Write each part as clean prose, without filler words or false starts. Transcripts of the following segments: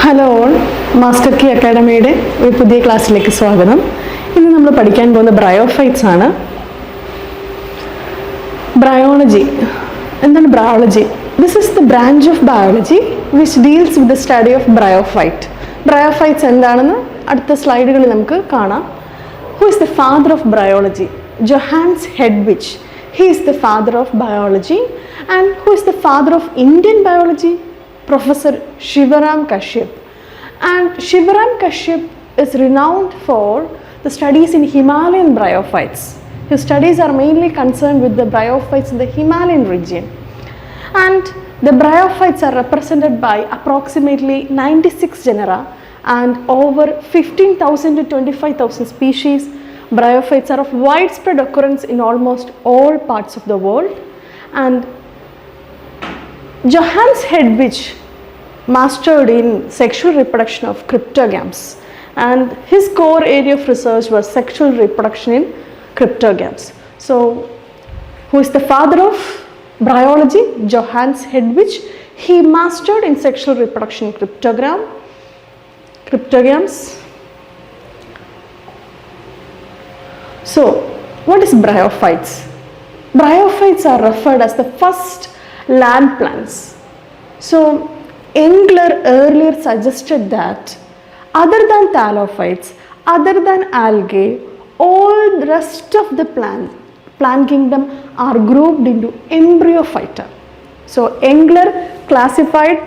Hello all, master key അക്കാഡമിയുടെ ഒരു പുതിയ ക്ലാസ്സിലേക്ക് സ്വാഗതം. ഇന്ന് നമ്മൾ പഠിക്കാൻ പോകുന്ന ബ്രയോഫൈറ്റ്സ് ആണ്. ബ്രയോളജി. എന്താണ് bryology? This is the branch of biology which deals with the study of bryophyte. Bryophytes എന്താണെന്ന് അടുത്ത സ്ലൈഡുകളിൽ നമുക്ക് കാണാം. Who is the father of bryology? Johannes Hedwig. He is the father of biology. And who is the father of Indian biology? Professor Shivaram Kashyap. And Shivaram Kashyap is renowned for the studies in Himalayan bryophytes. His studies are mainly concerned with the bryophytes in the Himalayan region. And the bryophytes are represented by approximately 96 genera and over 15,000 to 25,000 species. Bryophytes are of widespread occurrence in almost all parts of the world. And Johannes Hedwig mastered in sexual reproduction of cryptogams, and his core area of research was sexual reproduction in cryptogams. So, who is the father of bryology? Johannes Hedwig. He mastered in sexual reproduction in cryptogams. So, what is bryophytes? Bryophytes are referred as the first land plants. So, Engler earlier suggested that other than thallophytes, other than algae, all the rest of the plant kingdom are grouped into embryophyta. So, Engler classified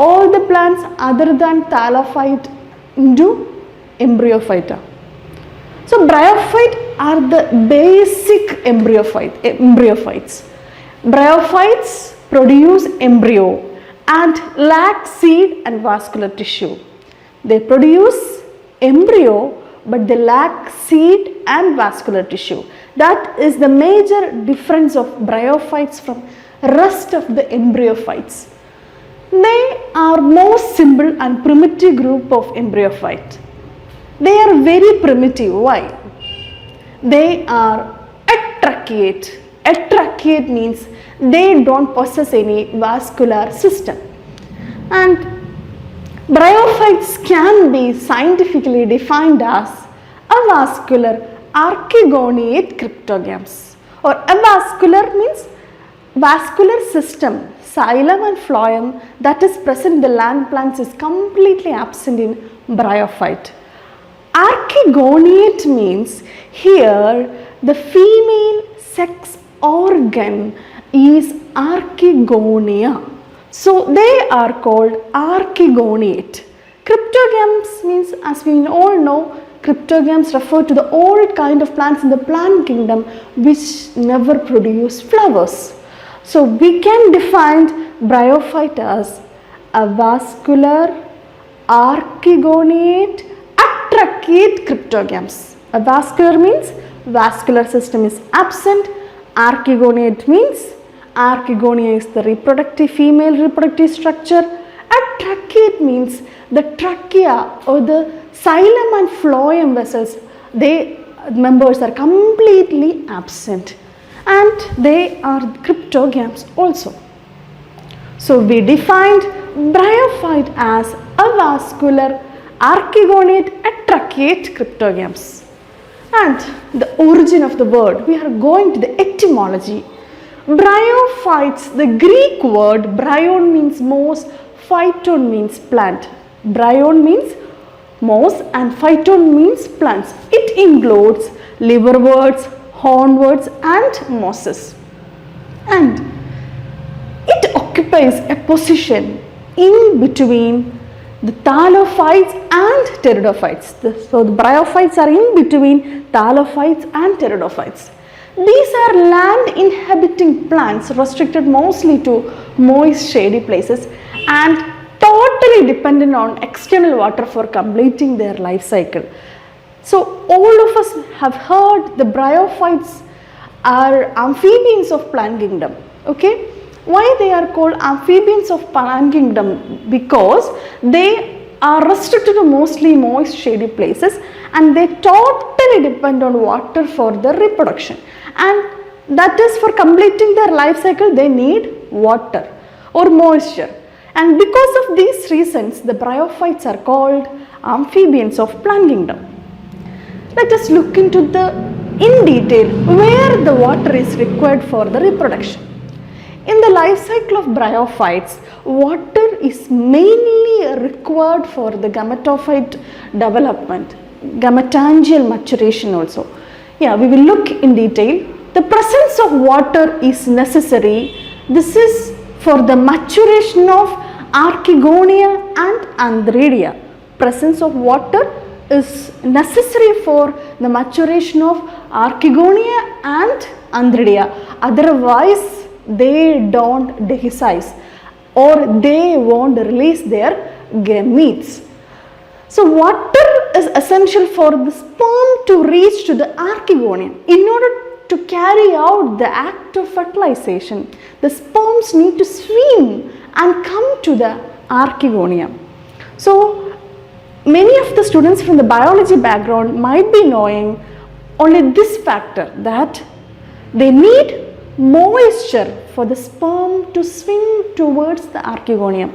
all the plants other than thallophyte into embryophyta. So, bryophytes are the basic embryophytes. Bryophytes produce embryo and lack seed and vascular tissue. They produce embryo but they lack seed and vascular tissue. That is the major difference of bryophytes from rest of the embryophytes. They are most simple and primitive group of embryophyte. They are very primitive. Why? They are atracheate. Atracheate means they don't possess any vascular system. And bryophytes can be scientifically defined as avascular archegoniate cryptogams. Or avascular means vascular system, xylem and phloem that is present in the land plants is completely absent in bryophyte. Archegoniate means here the female sex organ is archegonia. So they are called archegoniate. Cryptogams means, as we all know, cryptogams refer to the all kind of plants in the plant kingdom which never produce flowers. So we can define bryophyte as avascular archegoniate atracheate cryptogams. Avascular means vascular system is absent. Archegoniate means archegonia is the female reproductive structure. Atracheate means the trachea or the xylem and phloem vessels, members are completely absent, and they are cryptogams also. So we defined bryophyte as avascular archegonate atracheate cryptogams. And the origin of the word, we are going to the etymology. Bryophytes, the Greek word bryon means moss, phyton means plant. Bryon means moss and phyton means plants. It includes liverworts, hornworts and mosses. And it occupies a position in between the thallophytes and pteridophytes. So the bryophytes are in between thallophytes and pteridophytes. These are land inhabiting plants restricted mostly to moist shady places and totally dependent on external water for completing their life cycle. So all of us have heard the bryophytes are amphibians of plant kingdom. Okay? Why they are called amphibians of plant kingdom? Because they are restricted to mostly moist shady places and they totally depend on water for their reproduction, and that is for completing their life cycle they need water or moisture. And because of these reasons, the bryophytes are called amphibians of plant kingdom. Let us look into in detail where the water is required for the reproduction. In the life cycle of bryophytes, water is mainly required for the gametophyte development, gametangial maturation also. Yeah, we will look in detail. The presence of water is necessary. This is for the maturation of Archegonia and Anthridia. Presence of water is necessary for the maturation of Archegonia and Anthridia. Otherwise, they don't dehiscize or they won't release their gametes. So water is essential for the sperm to reach to the Archegonium. In order to carry out the act of fertilization, the sperms need to swim and come to the Archegonium. So many of the students from the biology background might be knowing only this factor, that they need moisture for the sperm to swim towards the Archegonium.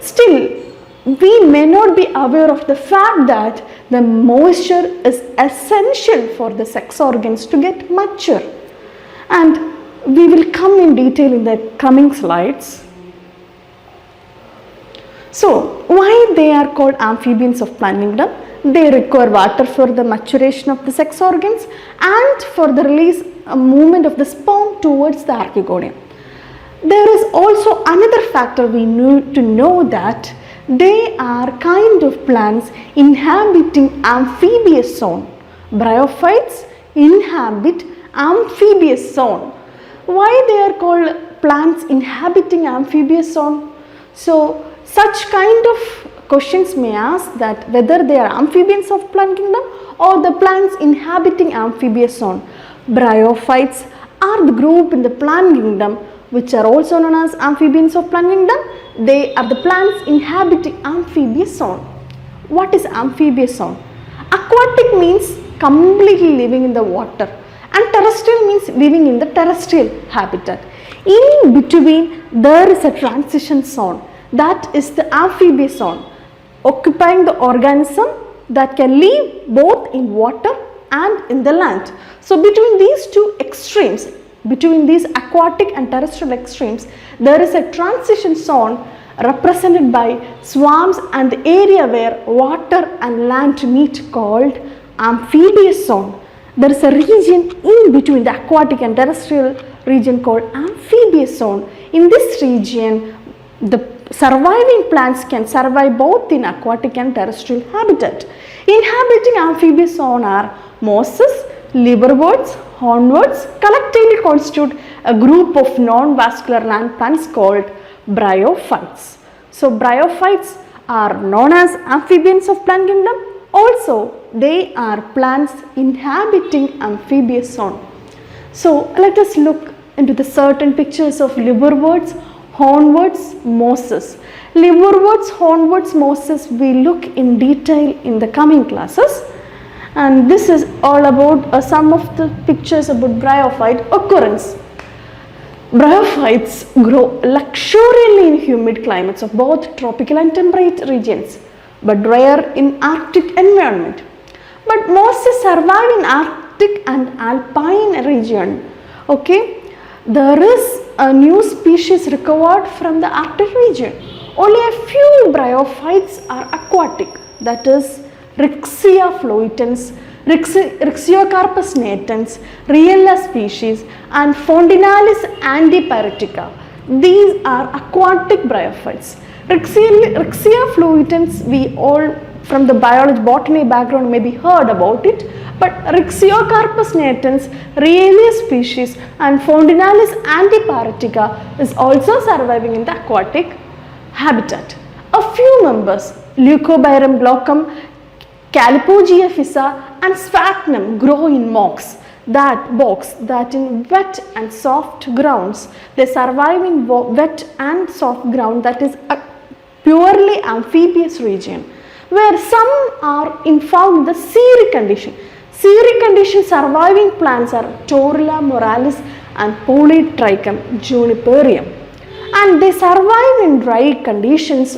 Still, we may not be aware of the fact that the moisture is essential for the sex organs to get mature. And we will come in detail in the coming slides. So, why they are called amphibians of plant kingdom? They require water for the maturation of the sex organs and for the release movement of the sperm towards the Archegonium. There is also another factor we need to know, that they are kind of plants inhabiting amphibious zone. Bryophytes inhabit amphibious zone. Why they are called plants inhabiting amphibious zone? So such kind of questions may ask that whether they are amphibians of plant kingdom or the plants inhabiting amphibious zone. Bryophytes are the group in the plant kingdom which are also known as amphibians of plant kingdom. They are the plants inhabiting amphibious zone. What is amphibious zone? Aquatic means completely living in the water, and terrestrial means living in the terrestrial habitat. In between there is a transition zone, that is the amphibious zone, occupying the organism that can live both in water and in the land. So between these two extremes, between these aquatic and terrestrial extremes, there is a transition zone represented by swamps and the area where water and land meet called amphibious zone. There is a region in between the aquatic and terrestrial region called amphibious zone. In this region, the surviving plants can survive both in aquatic and terrestrial habitat. Inhabiting amphibious zone are mosses, liverworts, hornworts collectively constitute a group of non-vascular land plants called bryophytes. So bryophytes are known as amphibians of plant kingdom. Also, they are plants inhabiting amphibious zone. So let us look into the certain pictures of liverworts, hornworts, mosses. Liverworts, hornworts, mosses we look in detail in the coming classes. And this is all about some of the pictures about bryophyte occurrence. Bryophytes grow luxuriantly in humid climates of both tropical and temperate regions, but rare in Arctic environment. But mosses survive in Arctic and alpine region. Okay, there is a new species recovered from the Arctic region. Only a few bryophytes are aquatic, that is Rixia fluitans, Rixiocarpus natans, Riella species and Fondinalis antipyretica. These are aquatic bryophytes. Rixia fluitans, we all from the biology botany background maybe heard about it, but Rixiocarpus natans, Riella species and Fondinalis antipyretica is also surviving in the aquatic habitat. A few members, Leucobirum glaucum, Calipogia fissa and Sphagnum grow in bogs that in wet and soft grounds. They survive in wet and soft ground, that is a purely amphibious region, where some are found in the cereal condition. Cereal condition surviving plants are Torula moralis and Polytrichum juniperium. and they survive in dry conditions.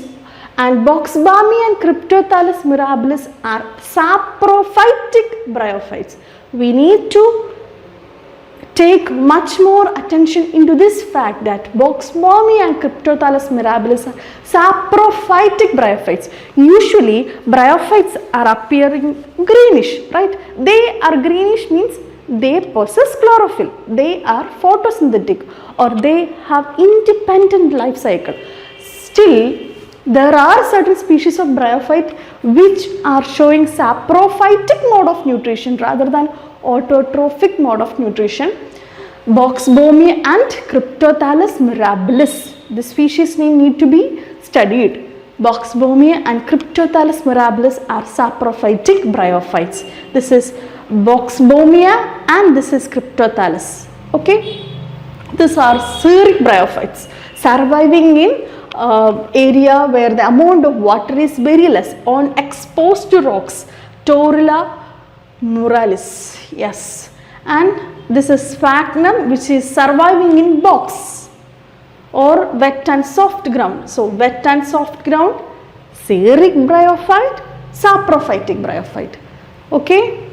And Boxbalmia and Cryptothallis mirabilis are saprophytic bryophytes. We need to take much more attention into this fact that Boxbalmia and Cryptothallis mirabilis are saprophytic bryophytes. Usually bryophytes are appearing greenish, right? They are greenish means they possess chlorophyll, they are photosynthetic, or they have independent life cycle. Still, there are certain species of bryophyte which are showing saprophytic mode of nutrition rather than autotrophic mode of nutrition. Boxbalmia and Cryptothallis mirabilis. The species name need to be studied. Boxbalmia and Cryptothallis mirabilis are saprophytic bryophytes. This is Boxbalmia and this is Cryptothallis. Okay, these are xeric bryophytes surviving in area where the amount of water is very less, on exposed rocks. Torula muralis, yes. And this is sphagnum which is surviving in box or wet and soft ground. So wet and soft ground, xeric bryophyte, saprophytic bryophyte. Okay.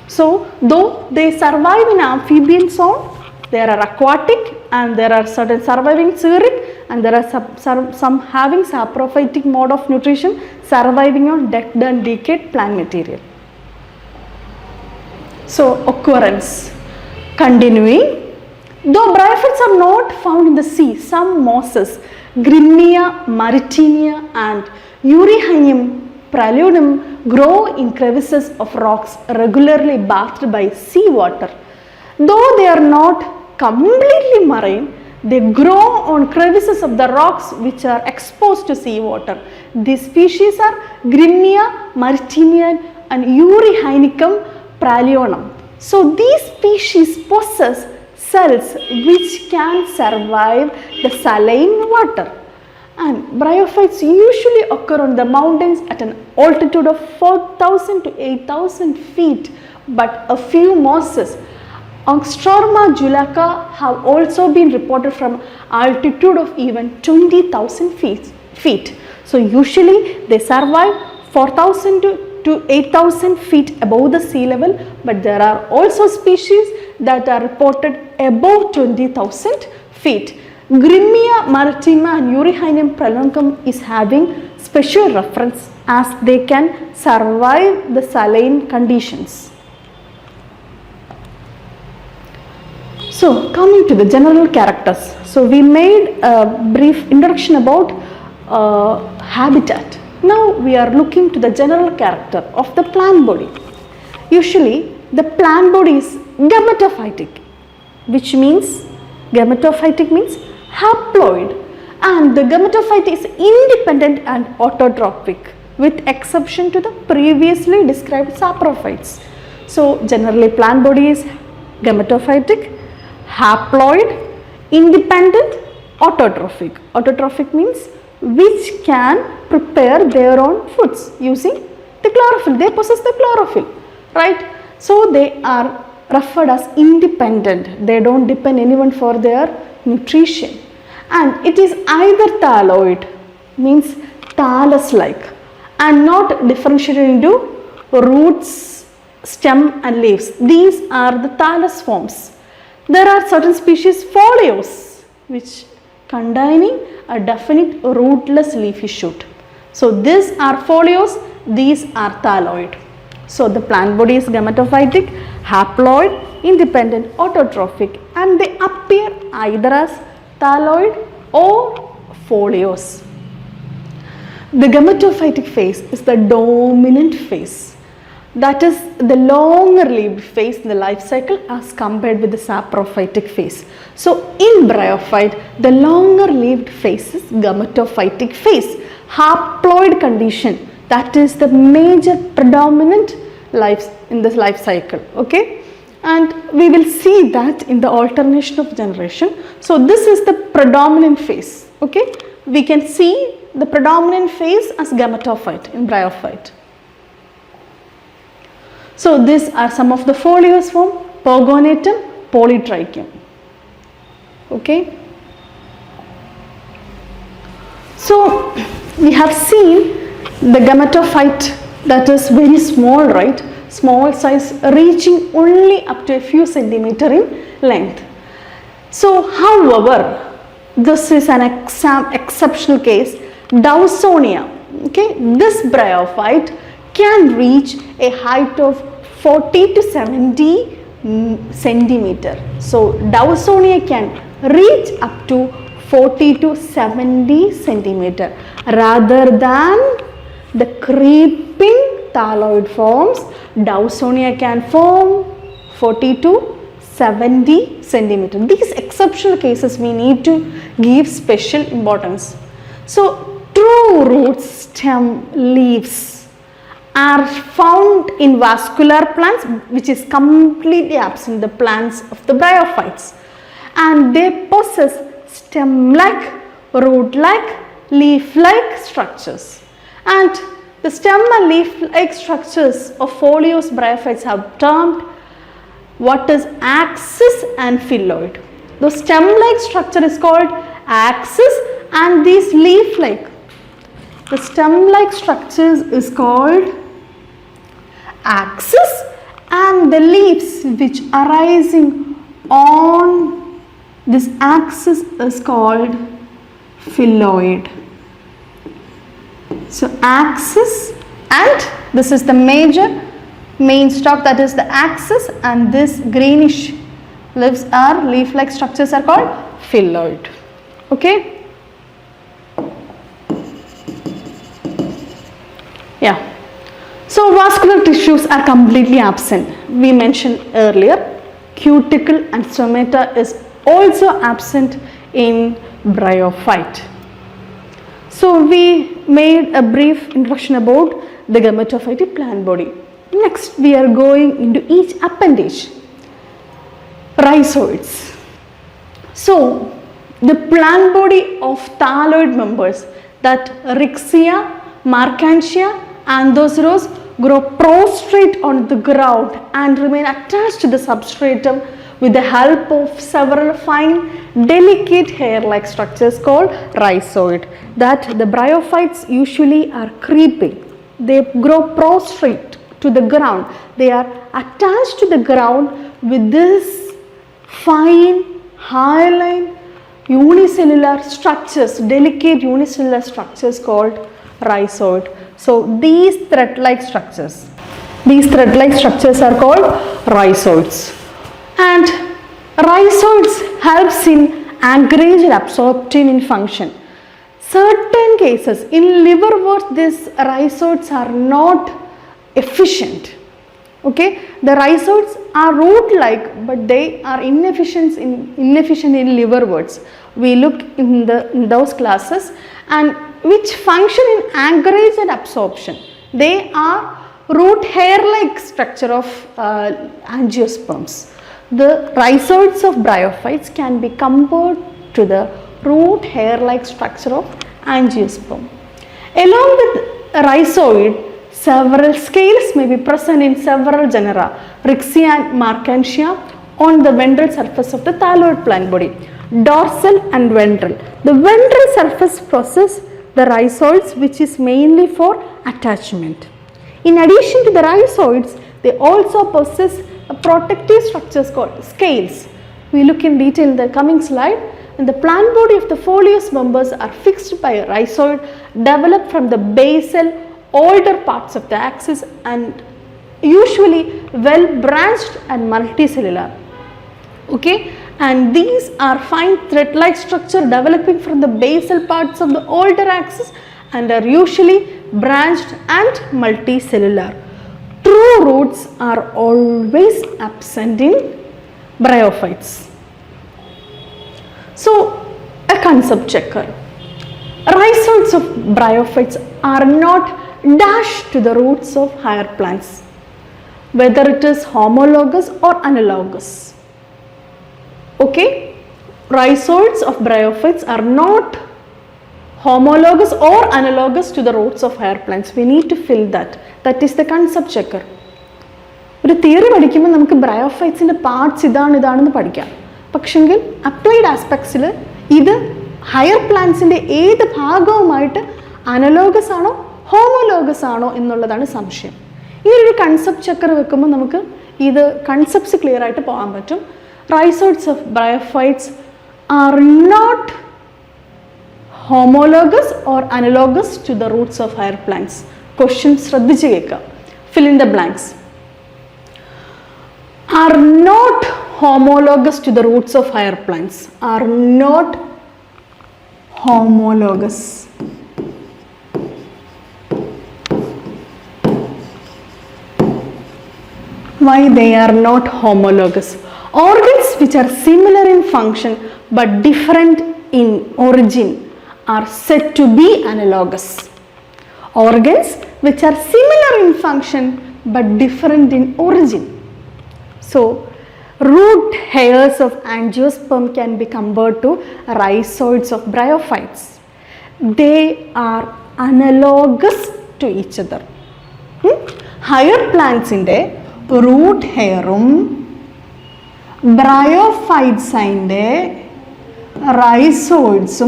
So though they survive in amphibian zone, there are aquatic and there are certain surviving xeric, and there are some having saprophytic mode of nutrition surviving on dead and decayed plant material. So occurrence. Continuing, though bryophytes are not found in the sea, some mosses, Grimmia, Maritimia and Euryhinium praludum grow in crevices of rocks regularly bathed by sea water. Though they are not completely marine, they grow on crevices of the rocks which are exposed to sea water. These species are Grimmia, Maritimia and Euryhinicum praludum. So these species possess cells which can survive the saline water. And bryophytes usually occur on the mountains at an altitude of 4,000 to 8,000 feet, but a few mosses, Angstroma julaca, have also been reported from altitude of even 20,000 feet. So usually they survive 4,000 to 8,000 feet above the sea level, but there are also species that are reported above 20,000 feet. Grimmia, Maritima and Euryhinium praludum is having special reference as they can survive the saline conditions. So coming to the general characters. So we made a brief introduction about habitat. Now we are looking to the general character of the plant body. Usually the plant body is gametophytic, which means gametophytic means haploid, and the gametophyte is independent and autotrophic with exception to the previously described saprophytes. So generally plant body is gametophytic, haploid, independent, autotrophic. Autotrophic means which can prepare their own foods using the chlorophyll. They possess the chlorophyll, right? So they are referred as independent. They don't depend anyone for their nutrition. And it is either thalloid, means thallus like, and not differentiated into roots, stem and leaves. These are the thallus forms. There are certain species foliose which containing a definite rootless leafy shoot. So these are foliose, these are thalloid. So the plant body is gametophytic, haploid, independent, autotrophic, and they appear either as thalloid or foliose. The gametophytic phase is the dominant phase, that is the longer lived phase in the life cycle as compared with the saprophytic phase. So in bryophyte, the longer lived phase is gametophytic phase, haploid condition, that is the major predominant life in this life cycle. Okay, and we will see that in the alternation of generation. So this is the predominant phase. Okay, we can see the predominant phase as gametophyte in bryophyte. So these are some of the foliose form: Pogonatum, Polytrichum. Okay. So we have seen the gametophyte that is very small, right? Small size, reaching only up to a few centimeters in length. So however, this is an exceptional case, Dawsonia. Okay, this bryophyte can reach a height of 40 to 70 centimeter. So Dawsonia can reach up to 40 to 70 centimeter rather than the creeping thalloid forms. Dawsonia can form 40 to 70 centimeter. These exceptional cases we need to give special importance. So true roots, stem, leaves are found in vascular plants, which is completely absent in the plants of the bryophytes, and they possess stem-like, root-like, leaf-like structures. And the stem and leaf-like structures of foliose bryophytes have termed what is axis and phylloid. The stem-like structure is called axis, and these leaf-like, the stem-like structures is called axis, and the leaves which arising on this axis is called phylloid. So axis, and this is the main stalk, that is the axis, and this greenish leaves are leaf-like structures are called phylloid. Okay. Yeah. So vascular tissues are completely absent. We mentioned earlier, cuticle and stomata is also absent in bryophyte. So we made a brief introduction about the gametophytic plant body. Next we are going into each appendage. Rhizoids. So the plant body of thalloid members, that Rixia, Markantia and those rows grow prostrate on the ground and remain attached to the substratum with the help of several fine delicate hair-like structures called rhizoid, that the bryophytes usually are creeping. They grow prostrate to the ground. They are attached to the ground with this fine hyaline unicellular structures, delicate unicellular structures called rhizoid. So these thread-like structures are called rhizoids. And rhizoids helps in anchorage and absorption in function. Certain cases in liverworts, these rhizoids are not efficient. Okay, the rhizoids are root-like, but they are inefficient in liverworts. We look in those classes, and which function in anchorage and absorption. They are root hair-like structure of angiosperms. The rhizoids of bryophytes can be compared to the root hair-like structure of angiosperm. Along with rhizoid, several scales may be present in several genera, Rixia and Markantia, on the ventral surface of the thalloid plant body, dorsal and ventral. The ventral surface possesses the rhizoids, which is mainly for attachment. In addition to the rhizoids, they also possess a protective structures called scales. We look in detail in the coming slide. And the plant body of the foliose members are fixed by a rhizoid developed from the basal older parts of the axis and usually well branched and multicellular. Okay, and these are fine thread-like structure developing from the basal parts of the older axis and are usually branched and multicellular. True roots are always absent in bryophytes. So a concept checker. Rhizoids of bryophytes are not dashed to the roots of higher plants, whether it is homologous or analogous. Okay, rhizoids of bryophytes are not homologous or analogous to the roots of higher plants. We need to fill that. That is the concept checker. ഒരു theory പഠിക്കുമ്പോൾ നമുക്ക് ബ്രയോഫൈറ്റ്സിൻ്റെ parts ഇതാണെന്ന് പഠിക്കാം. പക്ഷെങ്കിൽ applied ആസ്പെക്ട്സിൽ ഇത് higher പ്ലാന്റ്സിൻ്റെ ഏത് ഭാഗവുമായിട്ട് analogous ആണോ homologous ആണോ എന്നുള്ളതാണ് സംശയം. ഈ ഒരു കൺസെപ്റ്റ് ചക്കർ വെക്കുമ്പോൾ നമുക്ക് ഇത് കൺസെപ്റ്റ്സ് ക്ലിയർ ആയിട്ട് പോകാൻ പറ്റും. Rhizoids of bryophytes are not homologous or analogous to the roots of higher plants. Question ശ്രദ്ധിച്ച് കേൾക്കുക. Fill in the blanks. Are not homologous to the roots of higher plants. Are not homologous. Why they are not homologous? Organs which are similar in function but different in origin are said to be analogous. Organs which are similar in function but different in origin. So, root hairs of angiosperm can be compared to rhizoids of bryophytes. They are analogous to each other. Higher plants in the root hairum bryophytes in the rhizoids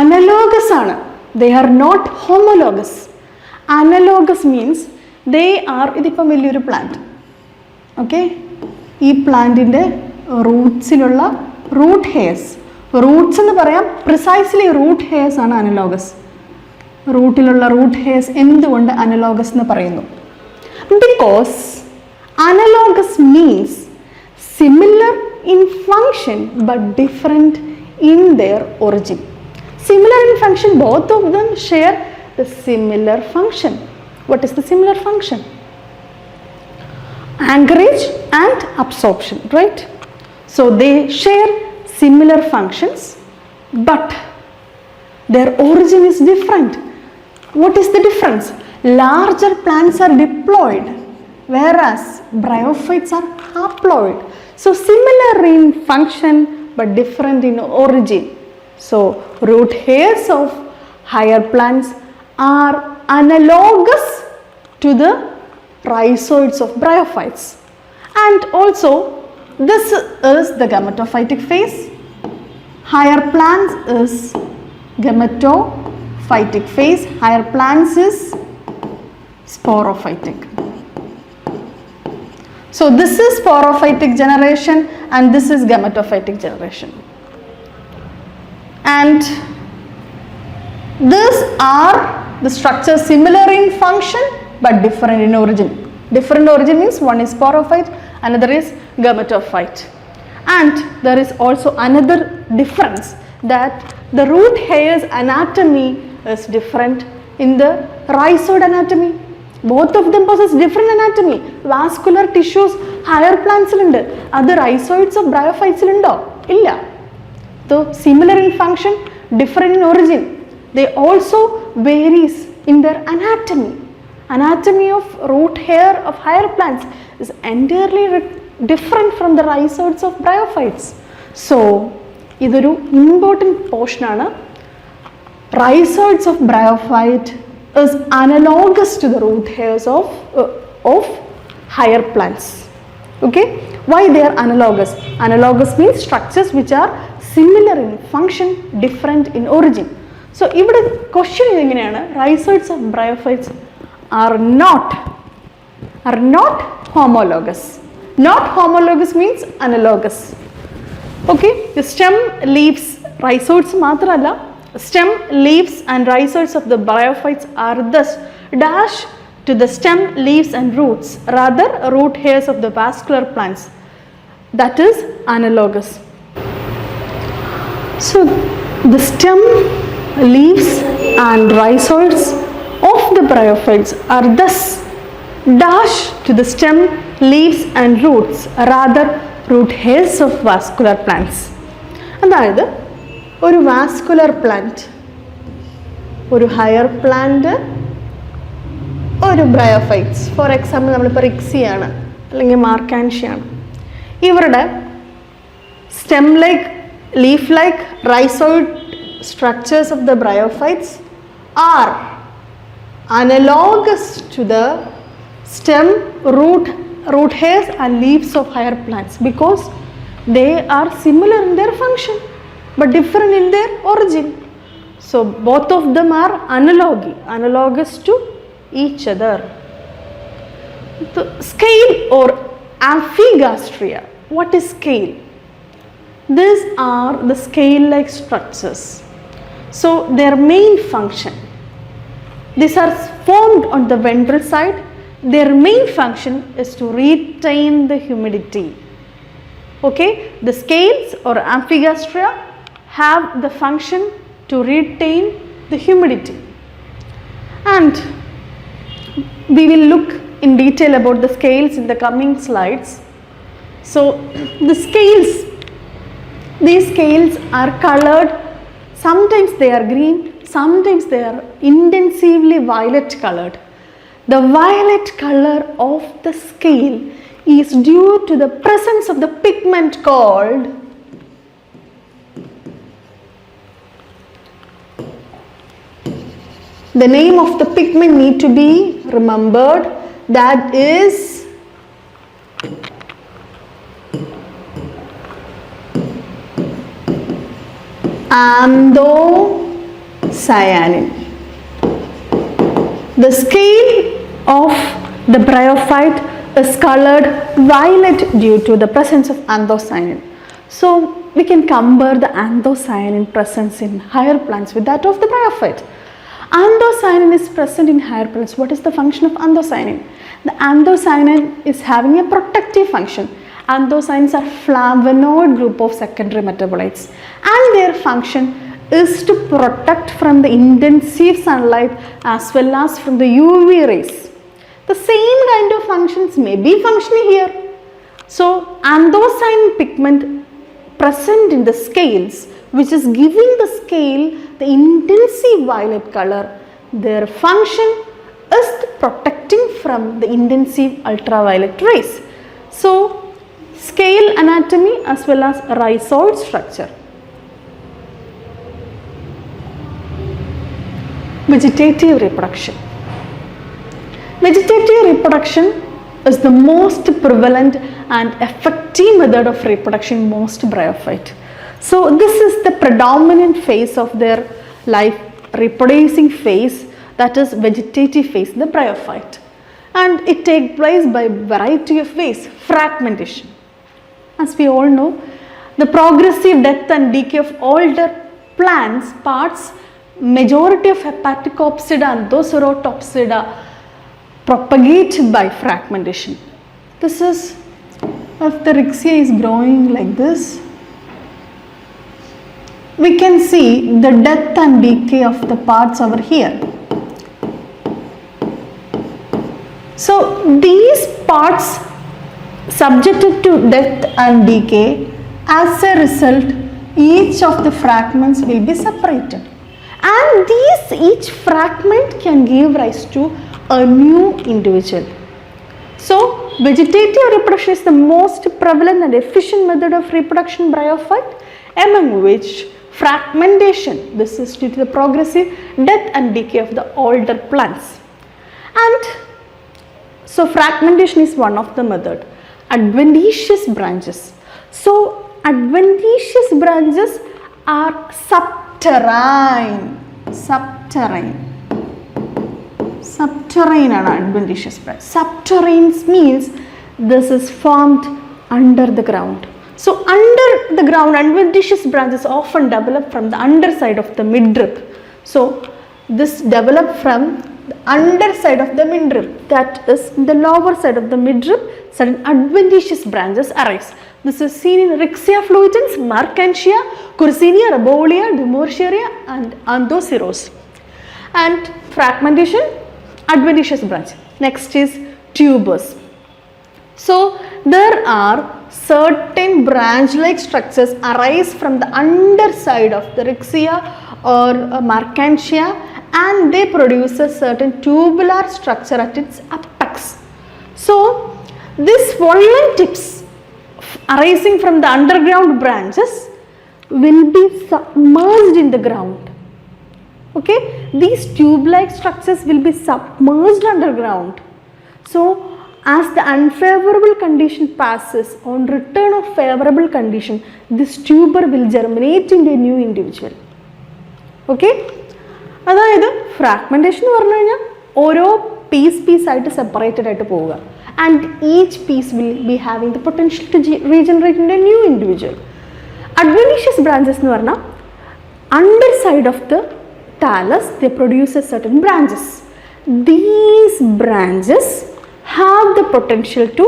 analogous ആണ്. They are not homologous. Analogous means they are, ഇതിപ്പം വലിയൊരു plant, okay, ഈ പ്ലാന്റിൻ്റെ റൂട്ട്സിലുള്ള root hairs, Roots എന്ന് പറയാം, precisely root hairs ആണ് analogous. റൂട്ടിലുള്ള root hairs എന്തുകൊണ്ട് analogous എന്ന് പറയുന്നു? Because analogous means similar in function but different in there origin. Similar in function, both of them share the similar function. What is the similar function? Anchorage and absorption, right? So they share similar functions, but their origin is different. What is the difference? Larger plants are diploid, whereas bryophytes are haploid. So similar in function but different in origin. So, root hairs of higher plants are analogous to the rhizoids of bryophytes. And also, this is the gametophytic phase. Higher plants is gametophytic phase. Higher plants is sporophytic. So, this is sporophytic generation and this is gametophytic generation. And these are the structures similar in function but different in origin. Different origin means one is sporophyte, another is gametophyte. And there is also another difference, that the root hairs anatomy is different in the rhizoid anatomy. Both of them possess different anatomy. Vascular tissues higher plants ഉണ്ട്, അത് rhizoids of bryophytes ഉണ്ടോ? ഇല്ല. So similar in function, different in origin. They also varies in their anatomy. Anatomy of root hair of higher plants is entirely different from the rhizoids of bryophytes. So, ഇതൊരു important portion ആണ്. Rhizoids of bryophyte is analogous to the root hairs of higher plants. Okay? Why they are analogous? Analogous means structures which are similar in function, different in origin. So, ഇവിടെ question എങ്ങനെയാണ്? Rhizoids of bryophytes are not homologous. Not homologous means analogous. Okay, the stem, leaves, rhizoids മാത്രമല്ല, stem, leaves and rhizoids of the bryophytes are thus dash to the stem, leaves and roots, rather root hairs of the vascular plants. That is analogous. So, the stem, leaves and rhizoids of the bryophytes are thus dash to the stem, leaves and roots, rather root hairs of vascular plants. അതായത് ഒരു vascular plant, ഒരു higher plant, ഒരു bryophytes, for example നമ്മളിപ്പോൾ റിക്സിയാണ് അല്ലെങ്കിൽ മാർക്കാൻഷ്യയാണ്, ഇവരുടെ stem like, leaf like, rhizoid structures of the bryophytes are analogous to the stem, root hairs and leaves of higher plants because they are similar in their function. but different in their origin. So both of them are analogous to each other. The scale or amphigastria. What is scale? These are the scale-like structures. So their main function, these are formed on the ventral side. Their main function is to retain the humidity. Okay, the scales or amphigastria have the function to retain the humidity. And we will look in detail about the scales in the coming slides. So the scales, these scales are colored. Sometimes they are green, sometimes they are intensively violet colored. The violet color of the scale is due to the presence of the pigment called the name of the pigment need to be remembered, that is anthocyanin. The scale of the bryophyte is colored violet due to the presence of anthocyanin. So we can compare the anthocyanin presence in higher plants with that of the bryophyte. Anthocyanin is present in higher plants. What is the function of anthocyanin? The anthocyanin is having a protective function. Anthocyanins are flavonoid group of secondary metabolites, and their function is to protect from the intensive sunlight as well as from the UV rays. The same kind of functions may be functioning here. So anthocyanin pigment present in the scales, which is giving the scale the intensive violet color, their function is protecting from the intensive ultraviolet rays. So scale anatomy as well as rhizoid structure. Vegetative reproduction. Vegetative reproduction is the most prevalent and effective method of reproduction in most bryophyte. So this is the predominant phase of their life, reproducing phase, that is vegetative phase in the bryophyte. And it takes place by variety of ways. Fragmentation. As we all know, the progressive death and decay of older plants parts, majority of Hepaticopsida and Dosirotopsida propagate by fragmentation. This is, if the Rixia is growing like this, we can see the death and decay of the parts over here. So these parts subjected to death and decay, as a result each of the fragments will be separated, and each fragment can give rise to a new individual. So vegetative reproduction is the most prevalent and efficient method of reproduction in bryophyte, among which fragmentation, this is due to the progressive death and decay of the older plants. And so fragmentation is one of the method. Adventitious branches. So adventitious branches are subterrane. Subterrane are adventitious branches. Subterrane means this is formed under the ground. So under the ground, adventitious branches often develop from the underside of the midrib. So this develop from the underside of the midrib, that is the lower side of the midrib, certain adventitious branches arise. This is seen in Rixia fluitans, Markantia, Curcinia, Rabolia, Dumortiaria and Anthoceros. And fragmentation, adventitious branch. Next is tubers. So there are certain branch-like structures arise from the underside of the Rixia or Markantia, and they produce a certain tubular structure at its apex. So these swollen tips arising from the underground branches will be submerged in the ground. Okay, these tube-like structures will be submerged underground. So As the unfavorable condition passes, on return of favorable condition, this tuber will germinate into a new individual. Okay? അതായത് fragmentation എന്ന് പറഞ്ഞു കഴിഞ്ഞാൽ ഓരോ പീസായിട്ട് separated ആയിട്ട് പോവുക. And each piece will be having the potential to regenerate into a new individual. Adventitious branches എന്ന് പറഞ്ഞാൽ underside of the thallus they produce a certain branches. These branches have the potential to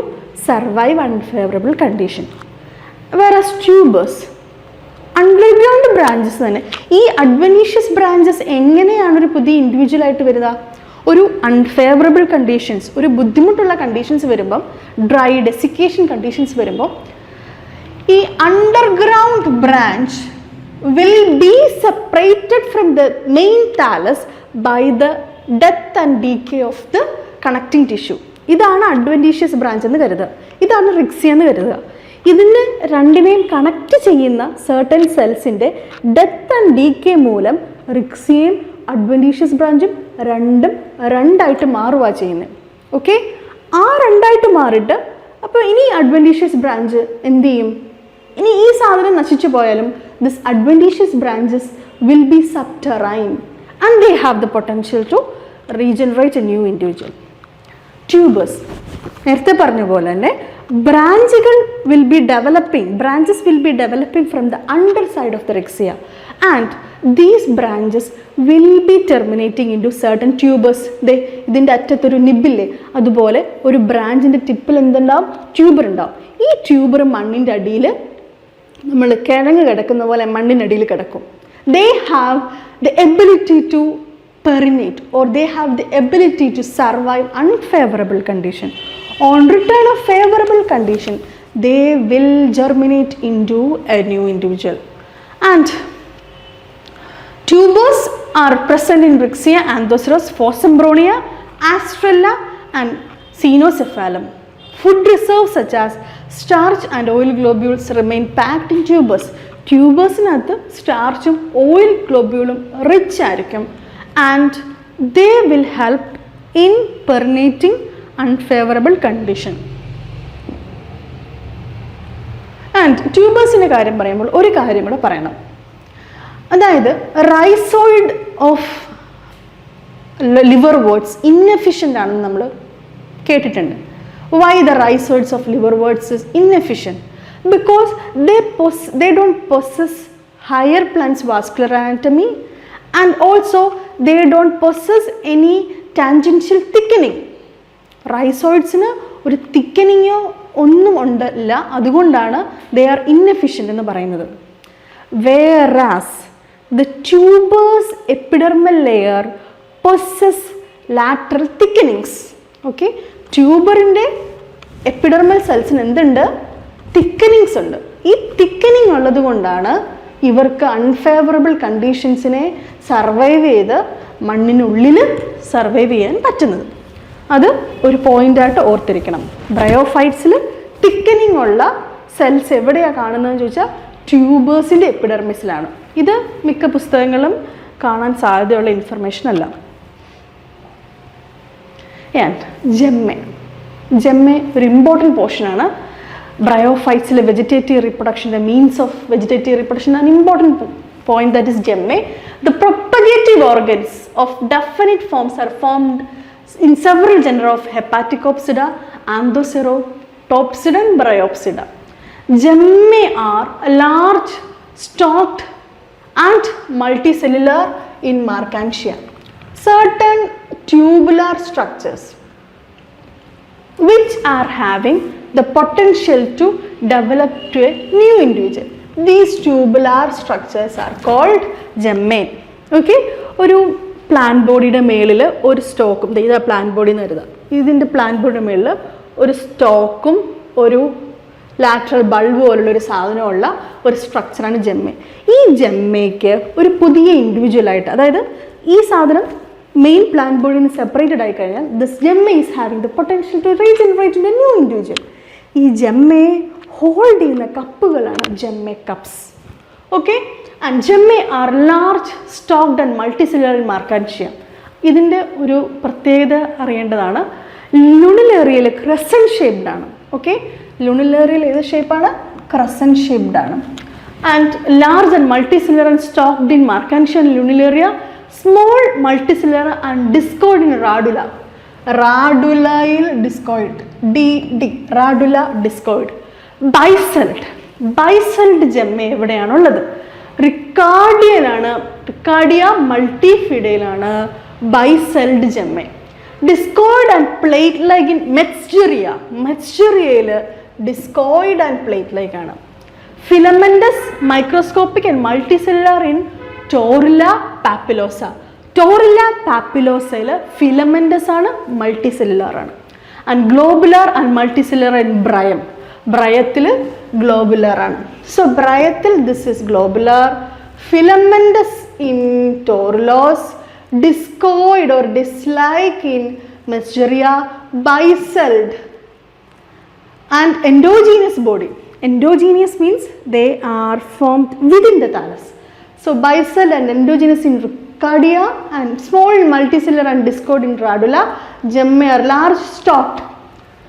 survive unfavorable condition. Whereas tubers, underground branches തന്നെ ഈ അഡ്വെന്റീഷ്യസ് branches എങ്ങനെയാണ് ഒരു പുതിയ individual ആയിട്ട് വരുക? ഒരു അൺഫേവറബിൾ കണ്ടീഷൻസ്, ഒരു ബുദ്ധിമുട്ടുള്ള കണ്ടീഷൻസ് വരുമ്പം, ഡ്രൈ ഡെസിക്കേഷൻ കണ്ടീഷൻസ് വരുമ്പോൾ ഈ underground branch will be separated from the main thallus by the death and decay of the connecting tissue. ഇതാണ് അഡ്വെന്റീഷ്യസ് ബ്രാഞ്ച് എന്ന് കരുതുക. ഇതാണ് റിക്സിയ എന്ന് കരുതുക. ഇതിന് രണ്ടിനെയും കണക്ട് ചെയ്യുന്ന സർട്ടൻ സെൽസിൻ്റെ ഡെത്ത് ആൻഡ് ഡീക്കേ മൂലം റിക്സിയയും അഡ്വെന്റീഷ്യസ് ബ്രാഞ്ചും രണ്ടായിട്ട് മാറുക ചെയ്യുന്നത്. ഓക്കെ, ആ രണ്ടായിട്ട് മാറിയിട്ട് അപ്പോൾ ഇനി അഡ്വെന്റീഷ്യസ് ബ്രാഞ്ച് എന്ത് ചെയ്യും? ഇനി ഈ സാധനം നശിച്ചു പോയാലും this adventitious branches will be subterranean and they have the potential to regenerate a new individual. Tubers നേരത്തെ പറഞ്ഞ പോലെ തന്നെ branches will be developing from the under side of the Riccia and these branches will be terminating in to certain tubers. ഇതിൻ്റെ അറ്റത്തൊരു നിബില്ലേ, അതുപോലെ ഒരു ബ്രാഞ്ചിൻ്റെ ടിപ്പിൽ എന്തുണ്ടാവും? ട്യൂബർ ഉണ്ടാവും. ഈ ട്യൂബർ മണ്ണിൻ്റെ അടിയിൽ നമ്മൾ കിഴങ്ങ് കിടക്കുന്ന പോലെ മണ്ണിനടിയിൽ കിടക്കും. They have the ability to perinate or they have the ability to survive unfavorable condition. On return of favorable condition, they will germinate into a new individual. And tubers are present in Rixia, Anthoceros, Fossambronia, Astrella and Cynocephalum. Food reserves such as starch and oil globules remain packed in tubers. Tubersനകത്ത് സ്റ്റാർച്ചും oil ഗ്ലോബ്യൂളും rich ആയിരിക്കും. And they will help in perinating unfavorable condition. And ട്യൂബേഴ്സിൻ്റെ കാര്യം പറയുമ്പോൾ ഒരു കാര്യം കൂടെ പറയണം. അതായത് റൈസോയിഡ് ഓഫ് ലിവർവേർട്സ് ഇന്നെഫിഷ്യൻ്റ് ആണെന്ന് നമ്മൾ കേട്ടിട്ടുണ്ട്. Why the rhizoids of liverworts is inefficient? Because they don't possess higher plants vascular anatomy and also they don't possess any tangential thickening. റൈസോയിഡ്സിന് ഒരു തിക്കനിങ്ങോ ഒന്നും ഉണ്ടല്ല, അതുകൊണ്ടാണ് they are inefficient എന്ന് പറയുന്നത്. Whereas the tuber's epidermal layer possess lateral thickenings. Okay, ട്യൂബറിൻ്റെ epidermal സെൽസിന് എന്തുണ്ട്? Thickenings ഉണ്ട്. ഈ തിക്കനിങ് ഉള്ളത് കൊണ്ടാണ് ഇവർക്ക് അൺഫേവറബിൾ കണ്ടീഷൻസിനെ സർവൈവ് ചെയ്ത് മണ്ണിനുള്ളിൽ സർവൈവ് ചെയ്യാൻ പറ്റുന്നത്. അത് ഒരു പോയിൻ്റായിട്ട് ഓർത്തിരിക്കണം. ബ്രയോഫൈറ്റ്സിൽ തിക്കനിങ് ഉള്ള സെൽസ് എവിടെയാണ് കാണുന്നതെന്ന് ചോദിച്ചാൽ ട്യൂബേഴ്സിൻ്റെ എപ്പിഡെർമിസിലാണ്. ഇത് മിക്ക പുസ്തകങ്ങളും കാണാൻ സാധ്യതയുള്ള ഇൻഫർമേഷൻ അല്ല. ജെമ്മെ ഒരു ഇമ്പോർട്ടൻറ്റ് പോർഷനാണ്. ബ്രയോഫൈറ്റ്സിലെ വെജിറ്റേറ്റീവ് റിപ്രൊഡക്ഷൻ്റെ means of vegetative reproduction an important point that is gemme. The propagative organs of definite forms are formed in several genera of Hepaticopsida, Anthocerotopsida and Bryopsida. Gemme are large, stalked and multicellular in Markantia. Certain tubular structures which are having the potential to develop to a new individual. These tubular structures are called gemme. Okay, ഒരു plant ബോഡിയുടെ മേളിൽ ഒരു സ്റ്റോക്കും, ഇത് plant body എന്ന് കരുതാം. ഇതിൻ്റെ plant ബോഡിയുടെ മേളിൽ ഒരു സ്റ്റോക്കും ഒരു ലാറ്ററൽ ബൾബ് പോലുള്ളൊരു സാധനമുള്ള ഒരു സ്ട്രക്ചറാണ് ജെമ്മെ. ഈ ജെമ്മയ്ക്ക് ഒരു പുതിയ ഇൻഡിവിജ്വലായിട്ട്, അതായത് ഈ സാധനം മെയിൻ പ്ലാന്റ് ബോഡിയിൽ നിന്ന് സെപ്പറേറ്റഡ് ആയി കഴിഞ്ഞാൽ this gemmae is having the potential to regenerate in a new individual. ഈ ജെമ്മയെ ഹോൾഡ് ചെയ്യുന്ന കപ്പുകളാണ് gemmae cups. Okay, and gemmae are large, stalked and multicellular in Marchantia. ഇതിൻ്റെ ഒരു പ്രത്യേകത അറിയേണ്ടതാണ്. ലുണിലേറിയയിൽ ക്രസൻറ്റ് ഷേപ്ഡ് ആണ്. ഓക്കെ, ലുണിലേറിയയിൽ ഏത് ഷേപ്പാണ്? ക്രസൻറ്റ് ഷേപ്ഡ് ആണ്. And large and multicellular and stalked in Marchantia and Lunularia, small multicellular and discoid in Radula. റാഡുലയിൽ discoid, Radula discoid. Bicelled, ബൈസെൽഡ് gemma എവിടെയാണുള്ളത്? റിക്കാർഡിയയിലാണ്, റിക്കാർഡിയ മൾട്ടിഫിഡയിലാണ് bicelled gemma. Discoid and plate like in Metzgeria, മെറ്റ്സ്ചെറിയയിൽ discoid and plate like ആണ്. Filamentous microscopic and multicellular in Tortula papillosa. Tortula പാപ്പിലോസയിൽ filamentous ആണ്, multicellular ആണ്. And globular and multicellular in Bryum, ബ്രയത്തിൽ globular ആണ്. സോ ബ്രയത്തിൽ this is globular, filamentous in ടോറിലോസ്, discoid or dislike in Metzgeria, bicelled, and endogenous body. Endogenous means they are formed within the thallus. So bicelled and endogenous in Ricardia, and small multicellular and discoid in Radula. Gemme are large stalked.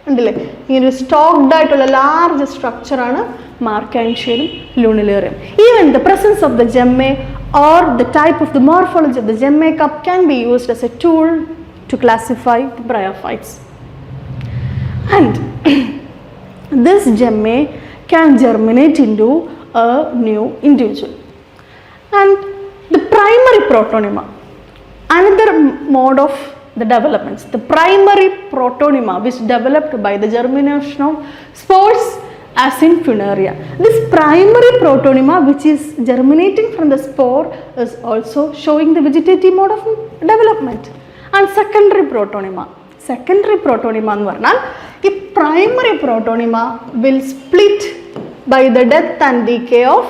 ഉണ്ടല്ലേ, ഇങ്ങനെ stalked ആയിട്ടുള്ള large സ്ട്രക്ചറാണ് മാർക്കാൻഷ്യയിലും ലൂണിലേറിയം. Even the presence of the gemmae or the type of the morphology of the gemme cup can be used as a tool to classify the bryophytes. And this gemme can germinate into a new individual. And the primary protonema, another mode of the developments, the primary protonema which developed by the germination of spores as in Funaria. This primary protonema which is germinating from the spore is also showing the vegetative mode of development. And secondary protonema, secondary protonema എന്ന് പറഞ്ഞാൽ ഈ primary protonema will split by the death and decay of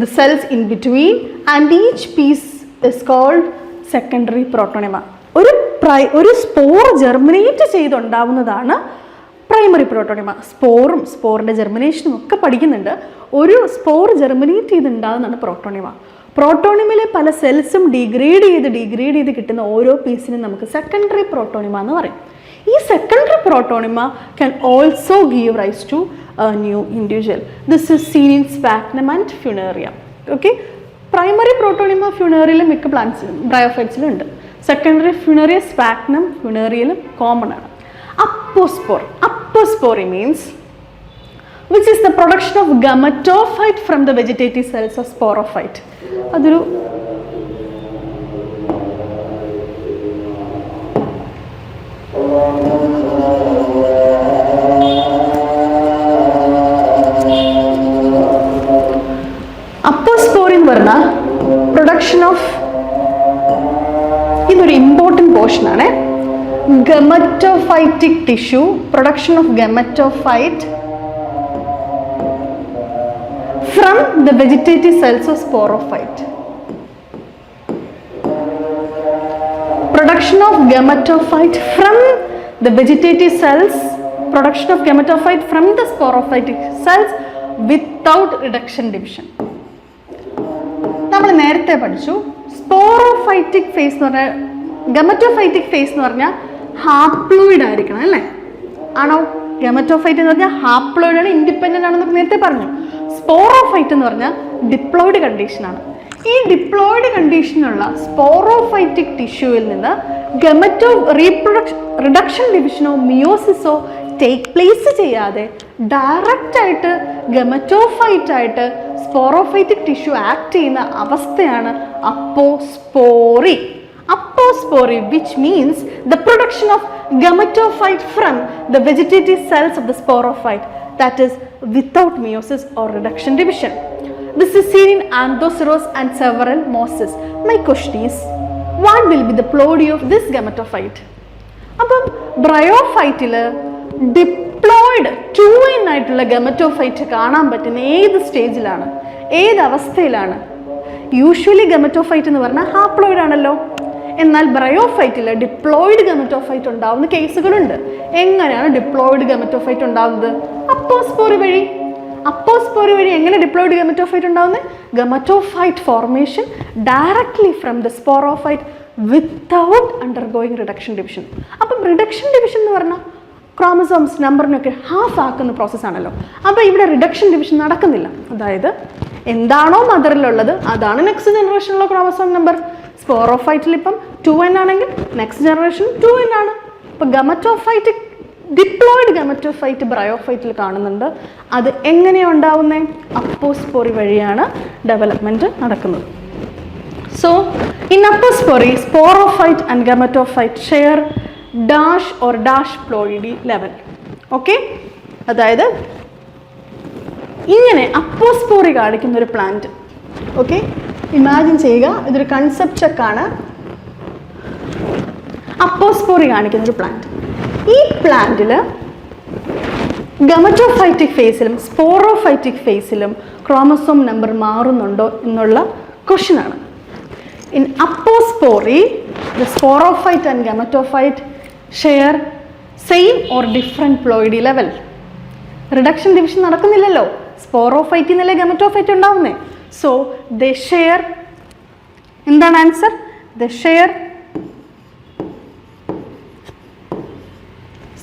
the cells in between, and each piece is called secondary protonema. ഒരു spore germinate ചെയ്തുണ്ടാവുന്നതാണ് primary protonema. സ്പോറും സ്പോറിൻ്റെ ജെർമിനേഷനും ഒക്കെ പഠിക്കുന്നുണ്ട്. ഒരു spore germinate ചെയ്തുണ്ടാകുന്നതാണ് protonema. പ്രോട്ടോണിമയിലെ പല സെൽസും degrade ചെയ്ത് കിട്ടുന്ന ഓരോ പീസിനും നമുക്ക് സെക്കൻഡറി പ്രോട്ടോണിമ എന്ന് പറയും. ഈ secondary protonema can also give rise to a new individual. This is seen in Sphagnum and Funaria. Okay, primary protonema ഫ്യൂണേറിയയിലും മിക്ക പ്ലാന്റ്സിലും ബ്രയോഫൈറ്റ്സിലും ഉണ്ട്. സെക്കൻഡറി ഫ്യൂണേറിയ സ്പാക്നം ഫ്യൂണേറിയയിലും കോമൺ ആണ്. Apospore, apospore means which is the production of gametophyte from the vegetative cells of sporophyte. അതൊരു അപ്പോസ്പോർ എന്ന് പറഞ്ഞാൽ പ്രൊഡക്ഷൻ ഓഫ്, ഇതൊരു ഇമ്പോർട്ടൻറ്റ് പോർഷൻ ആണ്. Gametophytic tissue, production of gametophyte from the vegetative cells of sporophyte. Production of gametophyte from the vegetative cells, production of gametophyte from the sporophytic cells without reduction division. നമ്മൾ നേരത്തെ പഠിച്ചു sporophytic face എന്ന് പറഞ്ഞാൽ, ഗമറ്റോഫൈറ്റിക് face എന്ന് പറഞ്ഞാൽ haploid ആയിരിക്കണം അല്ലേ? ആണോ? ഗമറ്റോഫൈറ്റ് എന്ന് പറഞ്ഞാൽ ഹാപ്ലോയിഡ് ആണ്, ഇൻഡിപെൻഡൻ്റ് ആണെന്നൊക്കെ നേരത്തെ പറഞ്ഞു. സ്പോറോഫൈറ്റ് എന്ന് പറഞ്ഞാൽ ഡിപ്ലോയിഡ് കണ്ടീഷനാണ്. ഈ ഡിപ്ലോയിഡ് കണ്ടീഷനുള്ള സ്പോറോഫൈറ്റിക് ടിഷ്യൂവിൽ നിന്ന് റിഡക്ഷൻ ഡിവിഷനോ മിയോസിസോ ടേക്ക് പ്ലേസ് ചെയ്യാതെ ഡയറക്റ്റ് ആയിട്ട് ഗമറ്റോഫൈറ്റ് ആയിട്ട് സ്പോറോഫൈറ്റിക് ടിഷ്യൂ ആക്ട് ചെയ്യുന്ന അവസ്ഥയാണ് അപ്പോസ്പോറി. Apospory, which means the production of gametophyte from the vegetative cells of the sporophyte, that is without meiosis or reduction division. This is seen in Anthoceros and several mosses. My question is, what will be the plody of this gametophyte? അപ്പം ബ്രയോഫൈറ്റിൽ diploid 2n ആയിട്ടുള്ള gametophyte കാണാൻ പറ്റുന്ന ഏത് സ്റ്റേജിലാണ്, ഏത് അവസ്ഥയിലാണ്? Usually gametophyte എന്ന് പറഞ്ഞാൽ ഹാപ്ലോയിഡ് ആണല്ലോ. എന്നാൽ ബ്രയോഫൈറ്റിൽ ഡിപ്ലോയിഡ് ഗമറ്റോഫൈറ്റ് ഉണ്ടാവുന്ന കേസുകളുണ്ട്. എങ്ങനെയാണ് ഡിപ്ലോയിഡ് ഗമറ്റോഫൈറ്റ് ഉണ്ടാവുന്നത്? അപ്പോസ്പോറി വഴി. അപ്പോസ്പോറി വഴി എങ്ങനെ ഡിപ്ലോയിഡ് ഗമറ്റോഫൈറ്റ് ഉണ്ടാവുന്നത്? Gametophyte formation directly from the sporophyte without undergoing reduction division. അപ്പം റിഡക്ഷൻ ഡിവിഷൻ എന്ന് പറഞ്ഞാൽ ക്രോമസോംസ് നമ്പറിനൊക്കെ ഹാഫ് ആക്കുന്ന പ്രോസസ്സാണല്ലോ. അപ്പോൾ ഇവിടെ റിഡക്ഷൻ ഡിവിഷൻ നടക്കുന്നില്ല. അതായത് എന്താണോ മദറിലുള്ളത് അതാണ് നെക്സ്റ്റ് ജനറേഷനിലുള്ള ക്രോമസോം നമ്പർ. സ്പോറോഫൈറ്റിൽ ഇപ്പം 2n ആണെങ്കിൽ നെക്സ്റ്റ് ജനറേഷൻ 2n ആണ്. ഇപ്പം ഗമറ്റോഫൈറ്റ്, ഡിപ്ലോയിഡ് ഗമറ്റോഫൈറ്റ് ബ്രയോഫൈറ്റിൽ കാണുന്നുണ്ട്. അത് എങ്ങനെയാണ് ഉണ്ടാവുന്നത്? അപ്പോസ്പോറി വഴിയാണ് ഡെവലപ്മെൻറ്റ് നടക്കുന്നത്. So in apospory sporophyte and gametophyte share dash or dash ploidy level. Okay, അതായത് ഇങ്ങനെ അപ്പോസ്പോറി കാണിക്കുന്ന ഒരു പ്ലാന്റ്. ഓക്കെ, ഇമാജിൻ ചെയ്യുക, ഇതൊരു കൺസെപ്റ്റ് ചെക്കാണ്. അപ്പോസ്പോറി കാണിക്കുന്ന ഒരു പ്ലാന്റ്. ഈ പ്ലാന്റിൽ ഗമറ്റോഫൈറ്റിക് ഫേസിലും സ്പോറോഫൈറ്റിക് ഫേസിലും ക്രോമസോം നമ്പർ മാറുന്നുണ്ടോ എന്നുള്ള ക്വസ്റ്റ്യൻ ആണ്. In apospory the sporophyte and gametophyte share same or different ploidy level. Reduction division നടക്കുന്നില്ലല്ലോ, സ്പോറോഫൈറ്റിൽ നിന്നല്ലേ ഗമറ്റോഫൈറ്റ് ഉണ്ടാവുന്നേ. സോ ദേ ഷെയർ, എന്താണ് answer? They share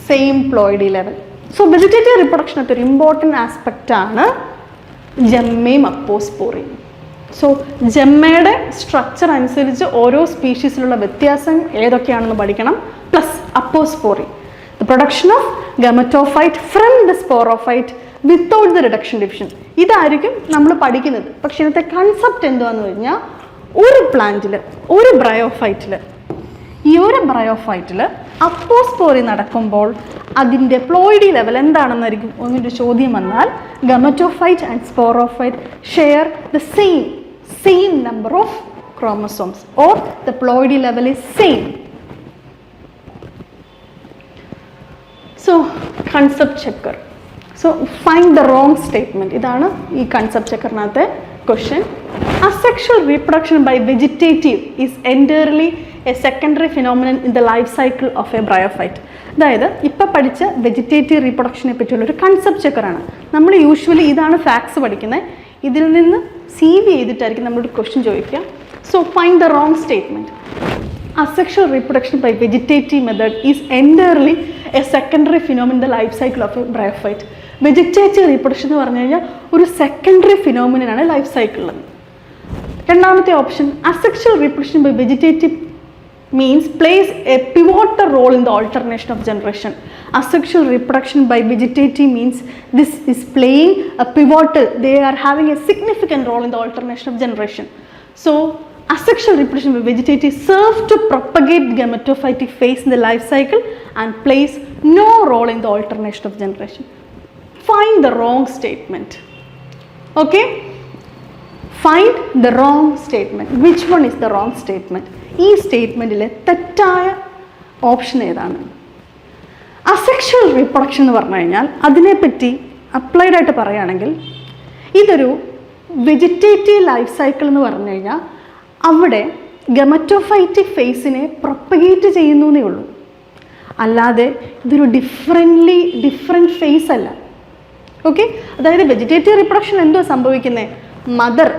same ploidy level. So vegetative റിപ്രൊഡക്ഷനകത്ത് ഒരു ഇമ്പോർട്ടൻറ്റ് ആസ്പെക്റ്റ് ആണ് ജമ്മയും അപ്പോസ്പോറിയും. സോ ജമ്മയുടെ സ്ട്രക്ചർ അനുസരിച്ച് ഓരോ സ്പീഷീസിലുള്ള വ്യത്യാസം ഏതൊക്കെയാണെന്ന് പഠിക്കണം. Plus apospory, the production of gametophyte from the sporophyte without the reduction division. ഇതായിരിക്കും നമ്മൾ പഠിക്കുന്നത്. പക്ഷെ ഇന്നത്തെ കൺസെപ്റ്റ് എന്താണെന്ന് കഴിഞ്ഞാൽ, ഒരു പ്ലാന്റിൽ, ഒരു ബ്രയോഫൈറ്റിൽ, ഈ ഒരു ബ്രയോഫൈറ്റിൽ അപ്പോസ്പോറി നടക്കുമ്പോൾ അതിൻ്റെ പ്ലോയിഡി ലെവൽ എന്താണെന്നായിരിക്കും ഒന്നിൻ്റെ ചോദ്യം വന്നാൽ, gametophyte and sporophyte share the same number of chromosomes or the ploidy level is same. So concept checker. So find the wrong statement. ഇതാണ് ഈ concept checkerനകത്തെ question. Asexual reproduction by vegetative is entirely a secondary phenomenon in the life cycle of a bryophyte. അതായത് ഇപ്പം പഠിച്ച vegetative റീപ്രൊഡക്ഷനെ പറ്റിയുള്ളൊരു concept ചെക്കറാണ്. നമ്മൾ usually ഇതാണ് facts പഠിക്കുന്നത്. ഇതിൽ നിന്ന് CV ചെയ്തിട്ടായിരിക്കും നമ്മളൊരു ക്വസ്റ്റ്യൻ ചോദിക്കുക. So find the wrong statement. Asexual reproduction by vegetative method is entirely a secondary phenomenon the life cycle of a bryophyte. Vegetative reproduction എന്ന് പറഞ്ഞു കഴിഞ്ഞാൽ ഒരു സെക്കൻഡറി ഫിനോമിനാണ് ലൈഫ് സൈക്കിളിൽ. രണ്ടാമത്തെ option, asexual reproduction by vegetative means plays a pivotal role in the alternation of generation. Asexual reproduction by vegetative means this is playing a pivotal, they are having a significant role in the alternation of generation. So asexual reproduction by vegetative serves to propagate gametophytic phase in the life cycle and plays no role in the alternation of generation. Find the wrong statement. Okay, find the wrong statement. Which one is the wrong statement? ഈ സ്റ്റേറ്റ്മെൻറ്റിലെ തെറ്റായ option ഏതാണ്? Asexual reproduction എന്ന് പറഞ്ഞു കഴിഞ്ഞാൽ അതിനെപ്പറ്റി applied ആയിട്ട് പറയുകയാണെങ്കിൽ ഇതൊരു വെജിറ്റേറ്റീവ് ലൈഫ് സൈക്കിൾ എന്ന് പറഞ്ഞു കഴിഞ്ഞാൽ അവിടെ ഗമറ്റോഫൈറ്റിക് ഫേസിനെ പ്രൊപ്പഗേറ്റ് ചെയ്യുന്നു എന്നേ ഉള്ളൂ. അല്ലാതെ ഇതൊരു ഡിഫറെൻറ്റ് ഫേസ് അല്ല. ഓക്കെ, അതായത് വെജിറ്റേറ്റീവ് റീപ്രൊഡക്ഷൻ എന്തോ സംഭവിക്കുന്നത്, മദർ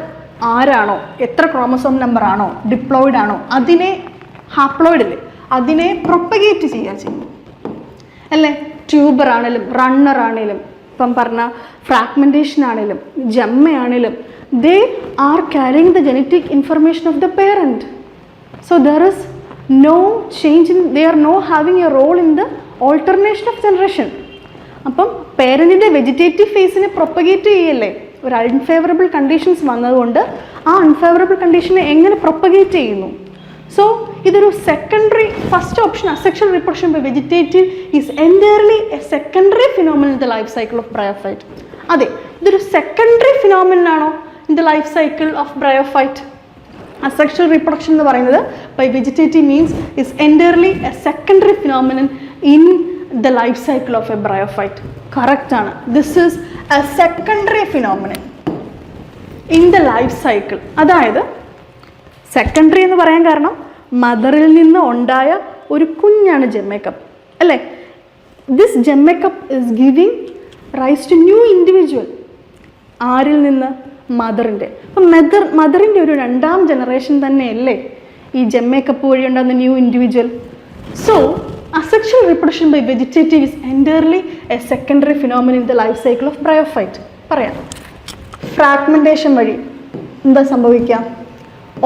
ആരാണോ, എത്ര ക്രോമസോം നമ്പർ ആണോ, ഡിപ്ലോയിഡ് ആണോ, അതിനെ ഹാപ്ലോയിഡ് അല്ലേ, അതിനെ പ്രൊപ്പഗേറ്റ് ചെയ്യുക ചെയ്യും അല്ലേ. ട്യൂബർ ആണെങ്കിലും റണ്ണർ ആണെങ്കിലും ഇപ്പം പറഞ്ഞ ഫ്രാഗ്മെൻറ്റേഷൻ ആണെങ്കിലും ജമ്മയാണെങ്കിലും they are carrying the genetic information of the parent. So there is no change in, they are no having a role in the alternation of generation. അപ്പം പേരൻറ്റിൻ്റെ വെജിറ്റേറ്റീവ് ഫേസിനെ പ്രൊപ്പഗേറ്റ് ചെയ്യല്ലേ. ഒരു അൺഫേവറബിൾ കണ്ടീഷൻസ് വന്നതുകൊണ്ട് ആ unfavourable കണ്ടീഷനെ എങ്ങനെ propagate ചെയ്യുന്നു. So ഇതൊരു secondary, first option asexual reproduction by vegetative is entirely a secondary phenomenon in the life cycle of bryophyte. അതെ, ഇതൊരു സെക്കൻഡറി ഫിനോമിനൻ ആണോ in the life cycle of bryophyte? Asexual reproduction എന്ന് പറയുന്നത് by vegetative means is entirely a secondary phenomenon in the life cycle of a bryophyte. Correct ആണ്. This is a secondary phenomenon in the life cycle. അതായത് secondary എന്ന് പറയാൻ കാരണം മദറിൽ നിന്ന് ഉണ്ടായ ഒരു കുഞ്ഞാണ് ജെമ്മേക്കപ്പ് അല്ലേ. This gemma cup is giving rise to new individual. ആരിൽ നിന്ന്? മദറിൻ്റെ. അപ്പം മദറിൻ്റെ ഒരു രണ്ടാം ജനറേഷൻ തന്നെയല്ലേ ഈ ജെമ്മേക്കപ്പ് വഴി ഉണ്ടാകുന്ന new individual. So asexual reproduction by vegetative is entirely a secondary phenomenon in the life cycle of bryophyte. പറയാം, ഫ്രാഗ്മെൻറ്റേഷൻ വഴി എന്താ സംഭവിക്കുക?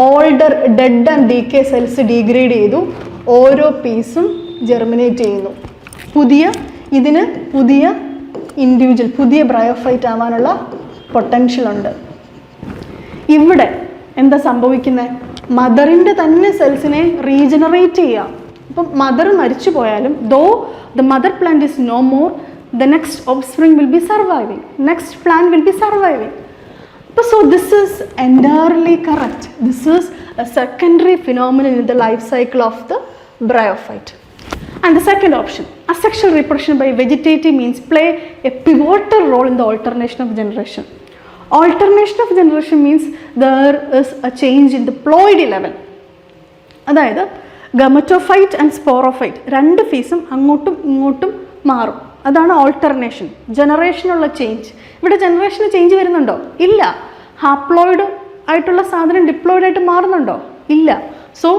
Older dead and decay cells degrade ചെയ്തു, ഓരോ പീസും ജെർമിനേറ്റ് ചെയ്യുന്നു, ഇതിന് പുതിയ ഇൻഡിവിജ്വൽ, പുതിയ ബ്രയോഫൈറ്റ് ആവാനുള്ള പൊട്ടൻഷ്യൽ ഉണ്ട്. ഇവിടെ എന്താ സംഭവിക്കുന്നത്? മദറിൻ്റെ തന്നെ സെൽസിനെ റീജനറേറ്റ് ചെയ്യാം. അപ്പം മദർ മരിച്ചു പോയാലും though the mother plant is no more, the next offspring will be surviving, next plant will be surviving. So this is entirely correct. This is a secondary phenomenon in the life cycle of the bryophyte. And the second option, asexual reproduction by vegetative means play a pivotal role in the alternation of generation. Alternation of generation means there is a change in the ploidy level. അതായത് gametophyte and sporophyte രണ്ട് ഫേസും അങ്ങോട്ടും ഇങ്ങോട്ടും മാറും. അതാണ് alternation, ജനറേഷനുള്ള change. ഇവിടെ ജനറേഷന് change വരുന്നുണ്ടോ? ഇല്ല. ഹാപ്ലോയിഡ് ആയിട്ടുള്ള സാധനം ഡിപ്ലോയിഡ് ആയിട്ട് മാറുന്നുണ്ടോ? ഇല്ല. So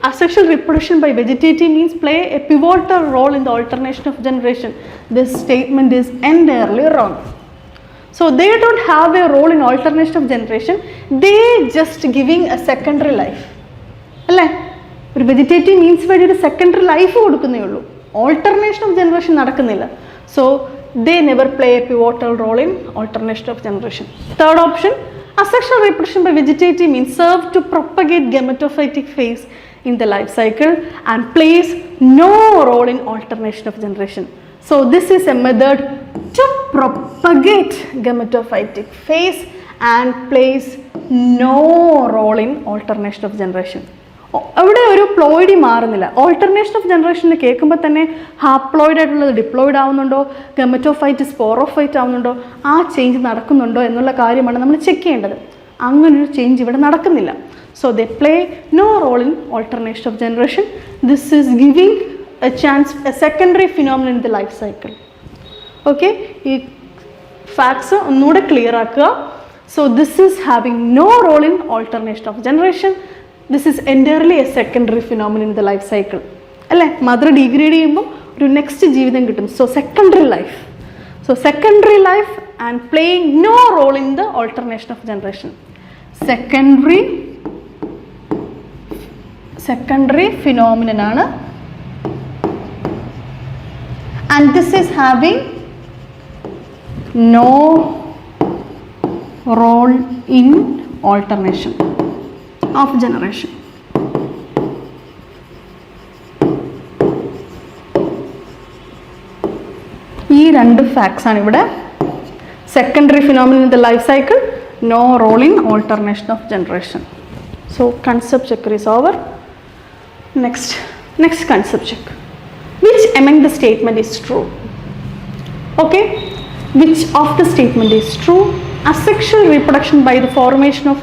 asexual reproduction by vegetative means play a pivotal role in the alternation of generation. This statement is entirely wrong. So they don't have a role in alternation of generation, they just giving a secondary life. അല്ലേ? ഒരു vegetative means വഴി ഒരു secondary life കൊടുക്കുന്നേ ഉള്ളൂ, alternation of generation നടക്കുന്നില്ല. So they never play a pivotal role in alternation of generation. Third option, asexual reproduction by vegetative means serve to propagate gametophytic phase in the life cycle and plays no role in alternation of generation. So this is a method to propagate gametophytic phase and plays no role in alternation of generation. അവിടെ ഒരു ploidy മാറുന്നില്ല. Alternation of ജനറേഷനിൽ കേൾക്കുമ്പോൾ തന്നെ haploid ആയിട്ടുള്ളത് diploid ആവുന്നുണ്ടോ, gametophyte sporophyte ആവുന്നുണ്ടോ, ആ ചേഞ്ച് നടക്കുന്നുണ്ടോ എന്നുള്ള കാര്യമാണ് നമ്മൾ ചെക്ക് ചെയ്യേണ്ടത്. അങ്ങനൊരു ചേഞ്ച് ഇവിടെ നടക്കുന്നില്ല. So they play no role in alternation of generation. This is giving a chance, a secondary phenomenon in the life cycle. Okay, ഈ ഫാക്ട്സ് ഒന്നുകൂടെ ക്ലിയർ ആക്കുക. So this is having no role in alternation of generation. This is entirely a secondary phenomenon in the life cycle. അല്ലേ? Mother degrade ചെയ്യുമ്പോൾ ഒരു next ജീവിതം കിട്ടും. So secondary life. So secondary life and playing no role in the alternation of generation. Secondary phenomenon ആണ്. And this is having no role in alternation of generation. ഈ രണ്ട് facts ആണ് ഇവിടെ. Secondary phenomenon in the life cycle, no role in alternation of generation. So concept checker is over. Next concept check. Which among the statement is true? Okay, which of the statement is true? Asexual reproduction by the formation of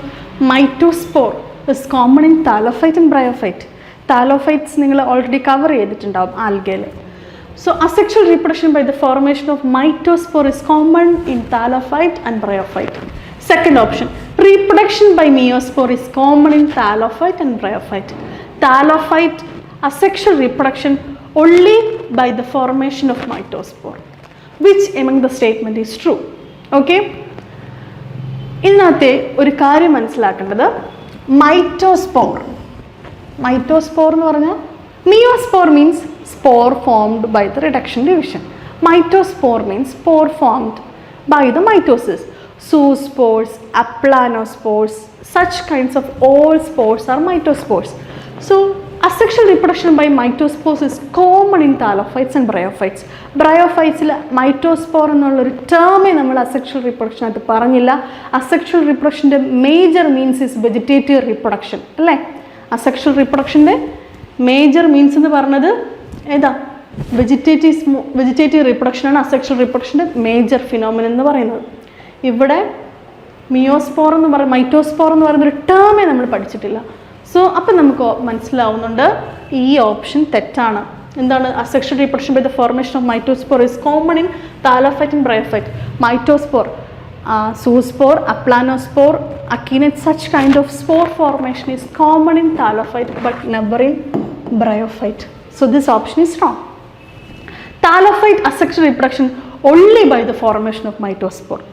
mitospore is common in thallophyte and bryophyte. Thallophytes നിങ്ങൾ already cover ചെയ്തിട്ടുണ്ടാവും ആൽഗയിൽ. So asexual reproduction by the formation of mitospore is common in thallophyte and bryophyte. Second option, reproduction by meiospore is common in thallophyte and bryophyte. Thallophyte asexual reproduction only by the formation of mitospore. Which among the statement is true? Okay, ഇന്നത്തെ ഒരു കാര്യം മനസ്സിലാക്കേണ്ടത്, mitospore എന്ന് പറഞ്ഞാൽ meiospore means spore formed by the reduction division. Mitospore means spore formed by the mitosis. Zoospores, aplanospores, such kinds of all spores are mitospores. So asexual reproduction by mitospores is common in thallophytes and bryophytes. Bryophytes mitospore എന്നുള്ളൊരു ടേമേ നമ്മൾ asexual reproduction ആയിട്ട് പറഞ്ഞില്ല. Asexual റിപ്രൊഡക്ഷൻ്റെ major means is vegetative reproduction അല്ലേ? Asexual റിപ്രൊഡക്ഷൻ്റെ major means എന്ന് പറഞ്ഞത് ഏതാ? വെജിറ്റേറ്റീവ് റിപ്രൊഡക്ഷനാണ് അസെക്ഷൽ റിപ്രൊഡക്ഷൻ്റെ മേജർ ഫിനോമിനൻ എന്ന് പറയുന്നത്. ഇവിടെ മിയോസ്പോർ എന്ന് മൈറ്റോസ്പോർ എന്ന് പറയുന്നൊരു ടേമേ നമ്മൾ പഠിച്ചിട്ടില്ല. സോ അപ്പം നമുക്ക് മനസ്സിലാവുന്നുണ്ട് ഈ ഓപ്ഷൻ തെറ്റാണ്. എന്താണ്? asexual reproduction by the formation of mitospore is common in thallophyte and bryophyte. Mitospore zoospore, aplanospore, akinete, such kind of spore formation is common in thallophyte but never in bryophyte. So this option is wrong. Thallophyte asexual reproduction only by the formation of mytospore.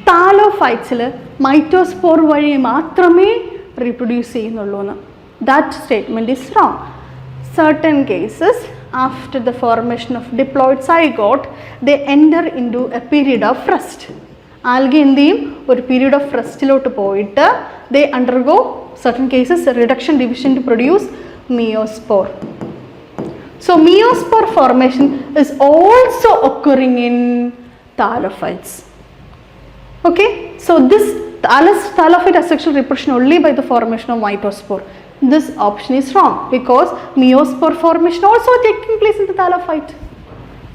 Thallophytes mytospore vഴി മാത്രമേ reproduce ചെയ്യുന്നുള്ളൂ. That statement is wrong. Certain cases, after the formation of diploid zygote, they enter into a period of rest. Algae എന്ത് ചെയ്യും? ഒരു period of restലോട്ട് പോയിട്ട് they undergo certain cases reduction division to produce meiospore. So meiospore formation is also occurring in thallophytes. Okay, so this thallophyte asexual reproduction only by the formation of mytospore. This option is wrong because meiospore formation also taking place in the thallophyte.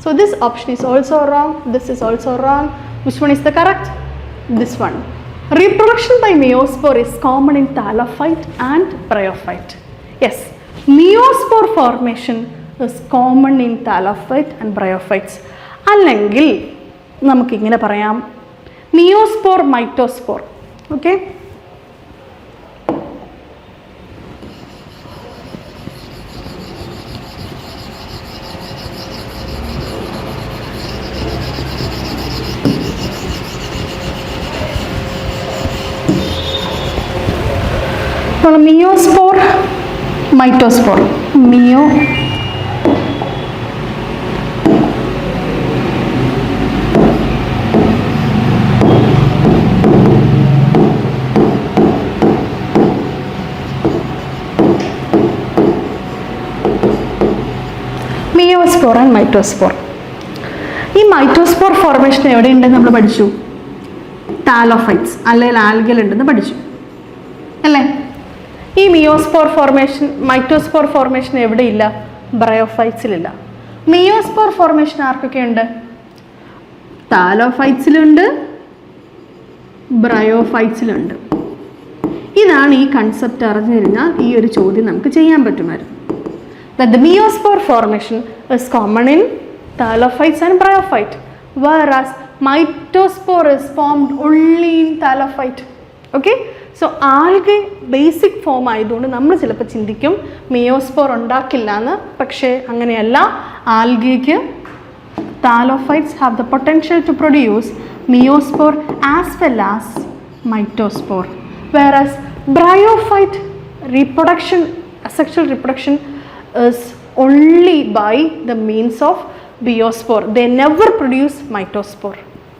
So this option is also wrong. This is also wrong. Which one is the correct? This one. Reproduction by meiospore is common in thallophyte and bryophyte. Yes, meiospore formation is common in thallophyte and bryophytes. അല്ലെങ്കിൽ നമുക്കിങ്ങനെ പറയാം, meiospore, mytospore. Okay? Meiospore, mytospore. Meiospore and mytospore. ഈ മൈറ്റോസ്പോർ formation എവിടെയുണ്ടെന്ന് നമ്മൾ പഠിച്ചു? Thallophytes അല്ലെങ്കിൽ algal ഉണ്ടെന്ന് പഠിച്ചു അല്ലേ? ഈ മിയോസ്പോർ ഫോർമേഷൻ, മൈറ്റോസ്പോർ ഫോർമേഷൻ എവിടെയില്ല? ബ്രയോഫൈറ്റ്സിലില്ല. മിയോസ്പോർ ഫോർമേഷൻ ആർക്കൊക്കെയുണ്ട്? താലോഫൈറ്റ്സിലുണ്ട്, ബ്രയോഫൈറ്റ്സിലുണ്ട്. ഇതാണ് ഈ കൺസെപ്റ്റ് അറിഞ്ഞു കഴിഞ്ഞാൽ ഈ ഒരു ചോദ്യം നമുക്ക് ചെയ്യാൻ പറ്റുമായിരുന്നു. That the meiospore formation is common in thallophytes and bryophyte, whereas mytospore is formed only in thallophyte. Okay? So algae basic form ആയതുകൊണ്ട് നമ്മൾ ചിലപ്പോൾ ചിന്തിക്കും മിയോസ്പോർ ഉണ്ടാക്കില്ല എന്ന്. പക്ഷേ അങ്ങനെയല്ല. ആൽഗയ്ക്ക് thallophytes have the potential to produce meiospore as well as mytospore, whereas bryophyte reproduction, asexual reproduction is only by the means of meiospore. They never produce mytospore.